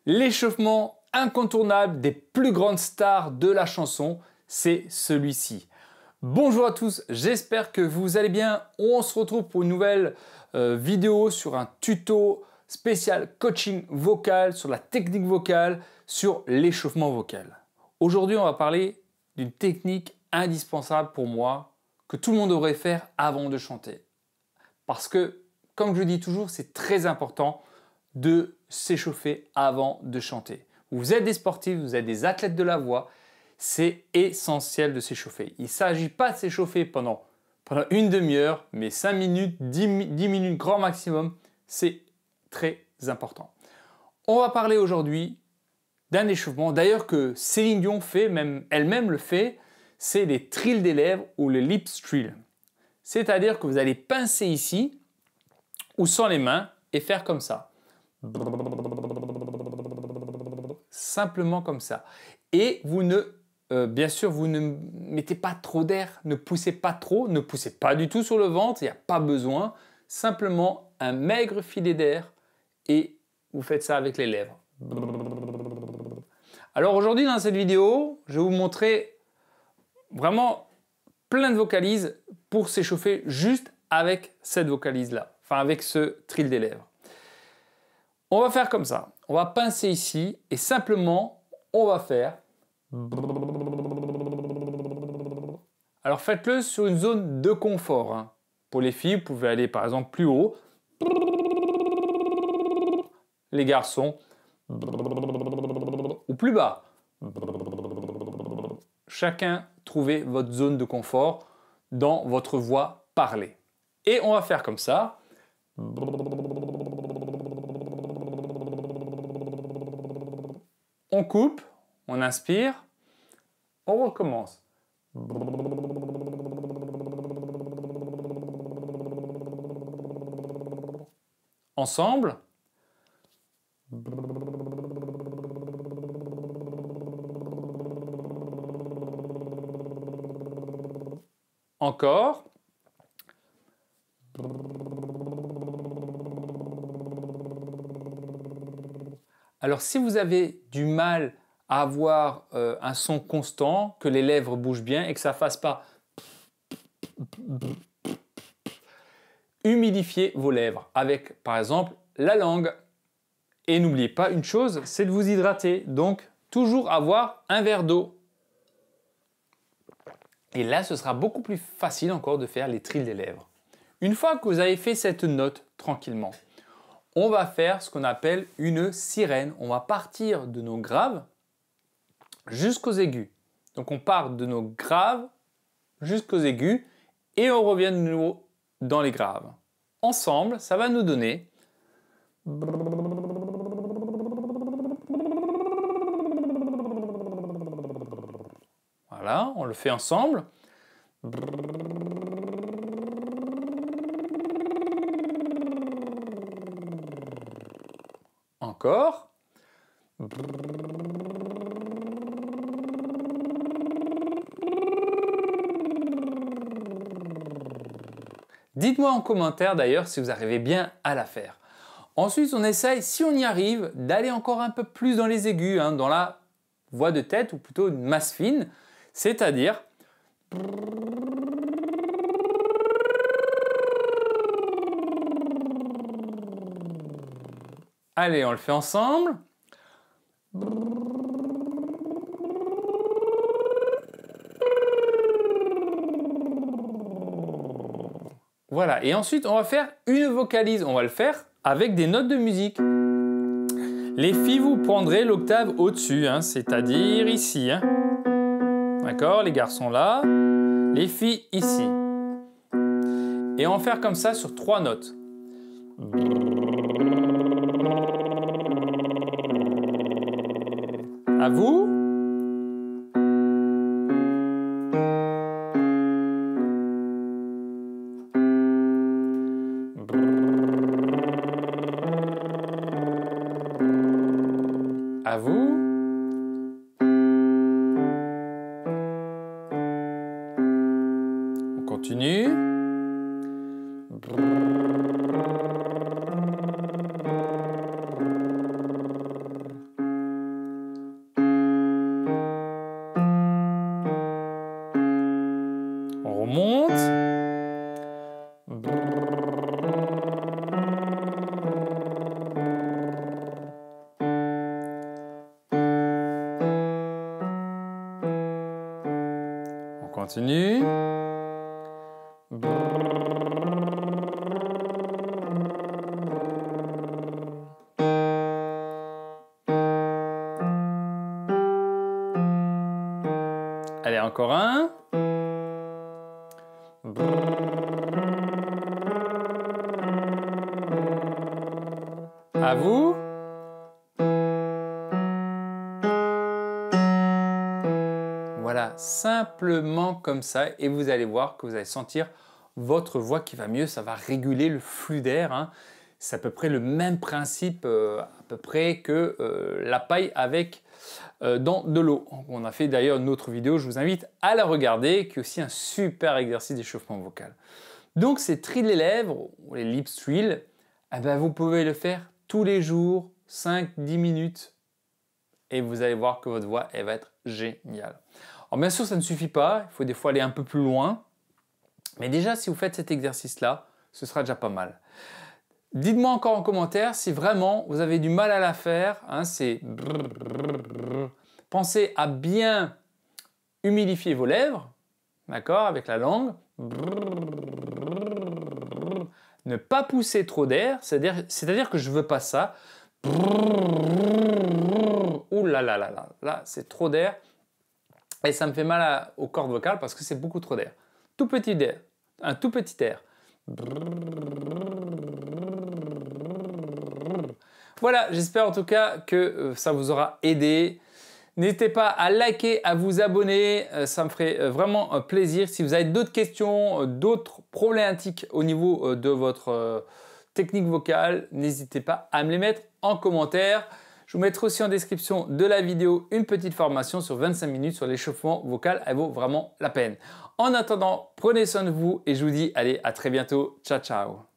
L'échauffement incontournable des plus grandes stars de la chanson, c'est celui-ci. Bonjour à tous, j'espère que vous allez bien. On se retrouve pour une nouvelle vidéo sur un tuto spécial coaching vocal, sur la technique vocale, sur l'échauffement vocal. Aujourd'hui, on va parler d'une technique indispensable pour moi, que tout le monde devrait faire avant de chanter. Parce que, comme je le dis toujours, c'est très important de s'échauffer avant de chanter. Vous êtes des sportifs, vous êtes des athlètes de la voix, c'est essentiel de s'échauffer. Il ne s'agit pas de s'échauffer pendant une demi-heure, mais 5 minutes, 10 minutes grand maximum, c'est très important. On va parler aujourd'hui d'un échauffement, d'ailleurs que Céline Dion fait, même elle-même le fait, c'est les trills des lèvres ou le lip trill. C'est-à-dire que vous allez pincer ici ou sans les mains et faire comme ça. Simplement comme ça. Et vous bien sûr, vous ne mettez pas trop d'air, ne poussez pas trop, ne poussez pas du tout sur le ventre, il n'y a pas besoin. Simplement un maigre filet d'air et vous faites ça avec les lèvres. Alors aujourd'hui dans cette vidéo, je vais vous montrer vraiment plein de vocalises pour s'échauffer juste avec cette vocalise-là, enfin avec ce trill des lèvres. On va faire comme ça, on va pincer ici et simplement on va faire. Alors faites-le sur une zone de confort. Hein. Pour les filles, vous pouvez aller par exemple plus haut. Les garçons, ou plus bas. Chacun trouvez votre zone de confort dans votre voix parlée. Et on va faire comme ça. On coupe, on inspire, on recommence. Ensemble. Encore. Alors si vous avez du mal à avoir un son constant, que les lèvres bougent bien et que ça ne fasse pas, humidifiez vos lèvres avec par exemple la langue. Et n'oubliez pas une chose, c'est de vous hydrater. Donc toujours avoir un verre d'eau. Et là, ce sera beaucoup plus facile encore de faire les trills des lèvres. Une fois que vous avez fait cette note tranquillement, on va faire ce qu'on appelle une sirène. On va partir de nos graves jusqu'aux aigus. Donc on part de nos graves jusqu'aux aigus et on revient de nouveau dans les graves. Ensemble, ça va nous donner. Voilà, on le fait ensemble. Encore. Dites-moi en commentaire d'ailleurs si vous arrivez bien à la faire. Ensuite, on essaye, si on y arrive, d'aller encore un peu plus dans les aigus, hein, dans la voix de tête ou plutôt une masse fine, c'est-à-dire allez, on le fait ensemble. Voilà, et ensuite on va faire une vocalise, on va le faire avec des notes de musique. Les filles, vous prendrez l'octave au-dessus, hein, c'est-à-dire ici. Hein. D'accord, les garçons là, les filles ici. Et on va faire comme ça sur 3 notes. À vous. À vous. On continue. continue. Allez, encore un. À vous. Voilà, simplement comme ça, et vous allez voir que vous allez sentir votre voix qui va mieux, ça va réguler le flux d'air, hein. C'est à peu près le même principe à peu près que la paille avec dans de l'eau. On a fait d'ailleurs une autre vidéo, je vous invite à la regarder, qui est aussi un super exercice d'échauffement vocal. Donc ces trills des lèvres, ou les lip trills, eh ben, vous pouvez le faire tous les jours, 5-10 minutes, et vous allez voir que votre voix elle va être géniale. Alors bien sûr ça ne suffit pas, il faut des fois aller un peu plus loin, mais déjà si vous faites cet exercice-là, ce sera déjà pas mal. Dites-moi encore en commentaire si vraiment vous avez du mal à la faire, hein, c'est... Pensez à bien humidifier vos lèvres, d'accord, avec la langue. Ne pas pousser trop d'air, c'est-à-dire que je ne veux pas ça. Ouh là là là là, là c'est trop d'air et ça me fait mal aux cordes vocales parce que c'est beaucoup trop d'air. Tout petit d'air, un tout petit air. Voilà, j'espère en tout cas que ça vous aura aidé. N'hésitez pas à liker, à vous abonner, ça me ferait vraiment plaisir. Si vous avez d'autres questions, d'autres problématiques au niveau de votre technique vocale, n'hésitez pas à me les mettre en commentaire. Je vous mettrai aussi en description de la vidéo une petite formation sur 25 minutes sur l'échauffement vocal. Elle vaut vraiment la peine. En attendant, prenez soin de vous et je vous dis allez, à très bientôt. Ciao, ciao.